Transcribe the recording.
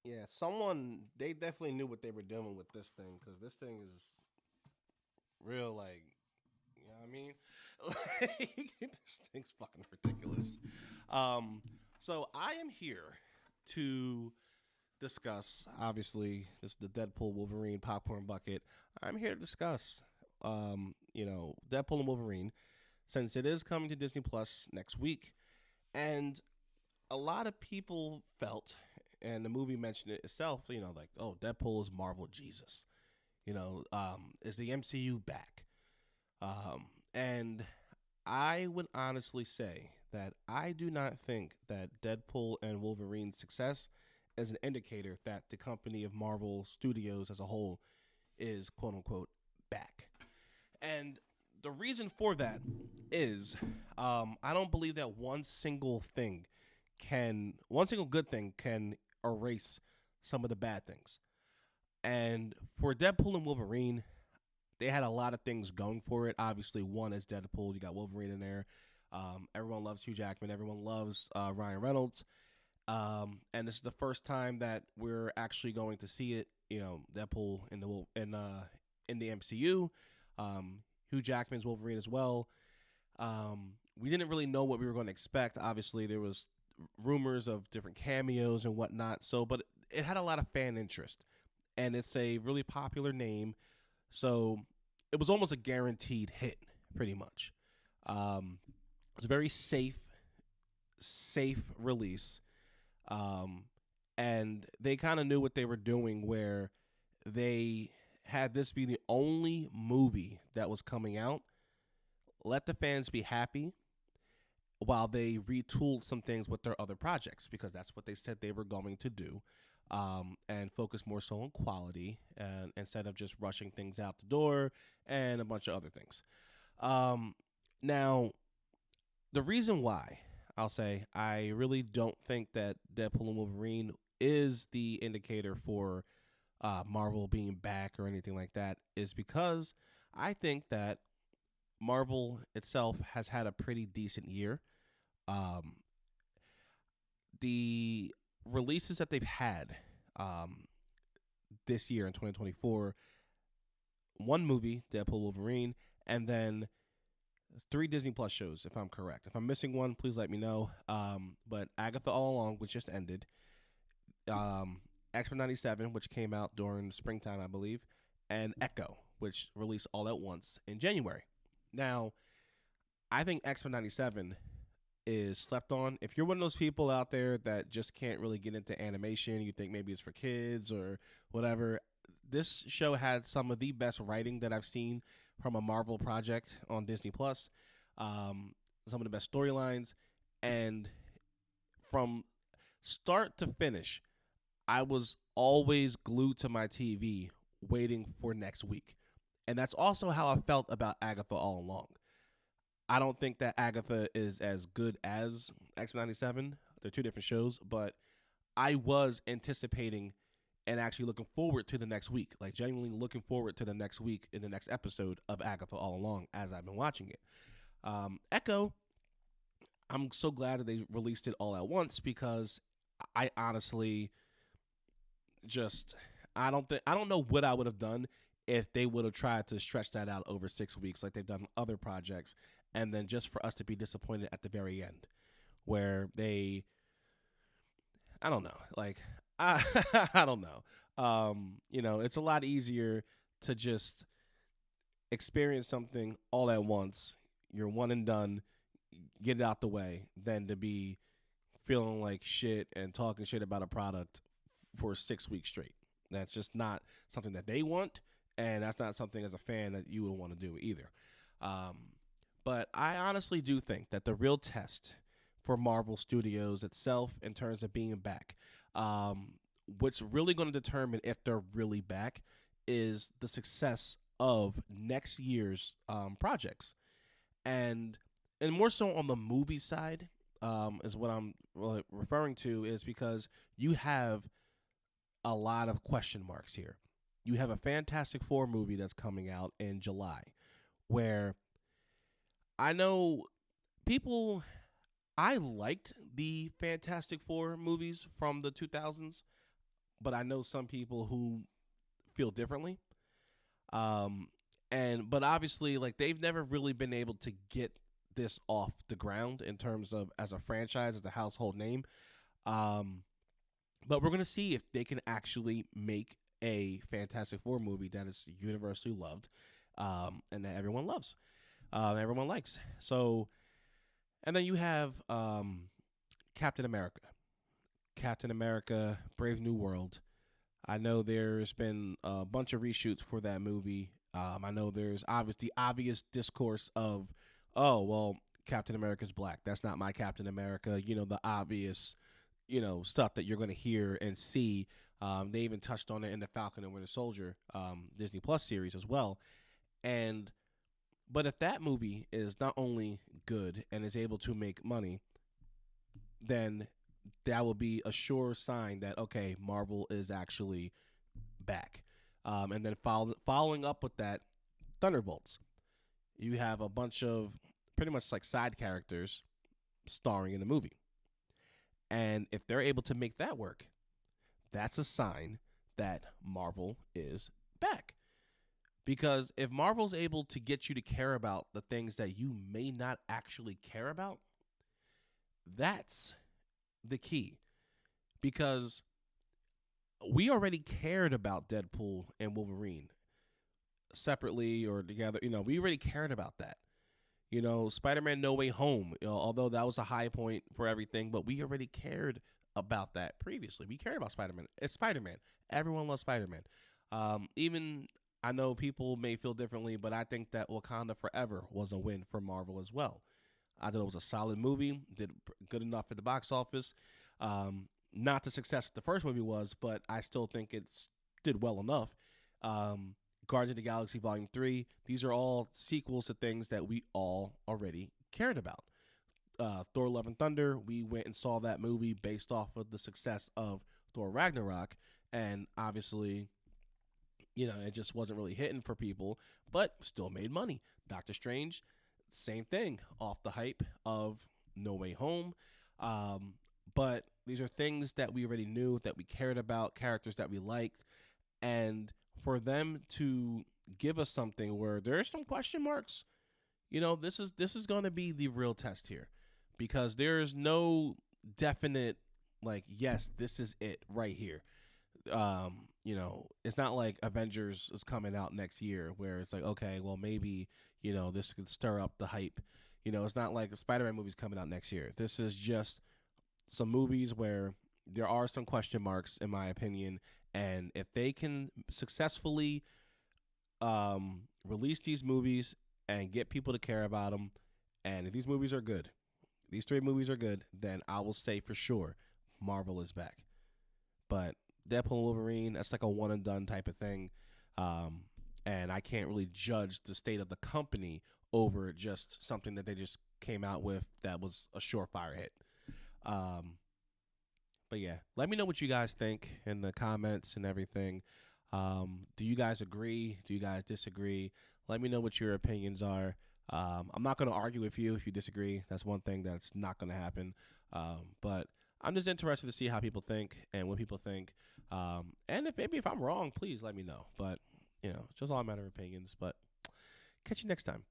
Yeah, they definitely knew what they were doing with this thing because this thing is real, like, you know what I mean? This thing's fucking ridiculous. Um, so I am here to discuss, obviously, this is the Deadpool Wolverine popcorn bucket. I'm here to discuss, Deadpool and Wolverine since it is coming to Disney Plus next week. And a lot of people felt, and the movie mentioned it itself, like, oh, Deadpool is Marvel Jesus. Is the MCU back? And I would honestly say that I do not think that Deadpool and Wolverine's success is an indicator that the company of Marvel Studios as a whole is quote unquote back. And the reason for that is I don't believe that one single good thing can erase some of the bad things. And for Deadpool and Wolverine, they had a lot of things going for it. Obviously, one is Deadpool. You got Wolverine in there. Everyone loves Hugh Jackman. Everyone loves Ryan Reynolds. And this is the first time that we're actually going to see it. Deadpool in the MCU. Hugh Jackman's Wolverine as well. We didn't really know what we were going to expect. Obviously, there was rumors of different cameos and whatnot. But it had a lot of fan interest, and it's a really popular name. So it was almost a guaranteed hit, pretty much. It was a very safe release, um, and they kind of knew what they were doing. Where they had this be the only movie that was coming out, let the fans be happy, while they retooled some things with their other projects because that's what they said they were going to do, and focus more so on quality and instead of just rushing things out the door and a bunch of other things. Now, the reason why I'll say I really don't think that Deadpool and Wolverine is the indicator for Marvel being back or anything like that is because I think that Marvel itself has had a pretty decent year. Um, the releases that they've had um, this year in 2024, one movie, Deadpool Wolverine, and then three Disney Plus shows, if I'm correct. If I'm missing one, please let me know. But Agatha All Along, which just ended, um, X-Men 97, which came out during springtime, I believe, and Echo, which released all at once in January. Now, I think X-Men 97 is slept on. If you're one of those people out there that just can't really get into animation, you think maybe it's for kids or whatever, this show had some of the best writing that I've seen from a Marvel project on Disney Plus. Some of the best storylines, and from start to finish, I was always glued to my TV waiting for next week. And that's also how I felt about Agatha all along. I don't think that Agatha is as good as X97. They're two different shows, but I was anticipating and actually looking forward to the next week, like genuinely looking forward to the next week in the next episode of Agatha all along as I've been watching it. Echo, I'm so glad that they released it all at once because I honestly just I don't know what I would have done if they would have tried to stretch that out over 6 weeks like they've done other projects, and then just for us to be disappointed at the very end, where they I don't know, like I I don't know. It's a lot easier to just experience something all at once. You're one and done, get it out the way, than to be feeling like shit and talking shit about a product for 6 weeks straight. That's just not something that they want, and that's not something as a fan that you would want to do either. Um, but I honestly do think that the real test for Marvel Studios itself, in terms of being back, what's really going to determine if they're really back is the success of next year's projects, and more so on the movie side, is what I'm really referring to, is because you have a lot of question marks here. You have a Fantastic Four movie that's coming out in July, where I know people. I liked the Fantastic Four movies from the 2000s, but I know some people who feel differently. Um, and but obviously, like they've never really been able to get this off the ground in terms of as a franchise, as a household name. Um, but we're gonna see if they can actually make a Fantastic Four movie that is universally loved, and that everyone loves, everyone likes. So, and then you have Captain America, Captain America, Brave New World. I know there's been a bunch of reshoots for that movie. I know there's obvious discourse of, oh well, Captain America's black. That's not my Captain America. You know, the obvious, stuff that you're going to hear and see. They even touched on it in the Falcon and Winter Soldier Disney Plus series as well. And but if that movie is not only good and is able to make money, then that will be a sure sign that okay, Marvel is actually back. And then following up with that, Thunderbolts. You have a bunch of pretty much like side characters starring in the movie, and if they're able to make that work, that's a sign that Marvel is back. Because if Marvel's able to get you to care about the things that you may not actually care about, that's the key. Because we already cared about Deadpool and Wolverine separately or together. We already cared about that. Spider-Man No Way Home, although that was a high point for everything, but we already cared about that previously. We cared about Spider-Man. It's Spider-Man. Everyone loves Spider-Man. Even I know people may feel differently, but I think that Wakanda Forever was a win for Marvel as well. I thought it was a solid movie, did good enough at the box office. Not the success that the first movie was, but I still think it's did well enough. Guardians of the Galaxy Volume 3, these are all sequels to things that we all already cared about. Thor Love and Thunder, we went and saw that movie based off of the success of Thor Ragnarok, and obviously, it just wasn't really hitting for people, but still made money. Doctor Strange, same thing, off the hype of No Way Home. But these are things that we already knew, that we cared about, characters that we liked, and for them to give us something where there are some question marks, this is going to be the real test here, because there is no definite like yes, this is it right here. It's not like Avengers is coming out next year where it's like, okay, well maybe, this could stir up the hype. It's not like the Spider-Man movie's coming out next year. This is just some movies where there are some question marks, in my opinion, and if they can successfully release these movies and get people to care about them, and if these movies are good, these three movies are good, then I will say for sure Marvel is back. But Deadpool and Wolverine, that's like a one and done type of thing. And I can't really judge the state of the company over just something that they just came out with that was a surefire hit. But yeah, let me know what you guys think in the comments and everything. Do you guys agree? Do you guys disagree? Let me know what your opinions are. I'm not going to argue with you if you disagree. That's one thing that's not going to happen. But I'm just interested to see how people think and what people think. And if I'm wrong, please let me know. But, it's just all a matter of opinions. But catch you next time.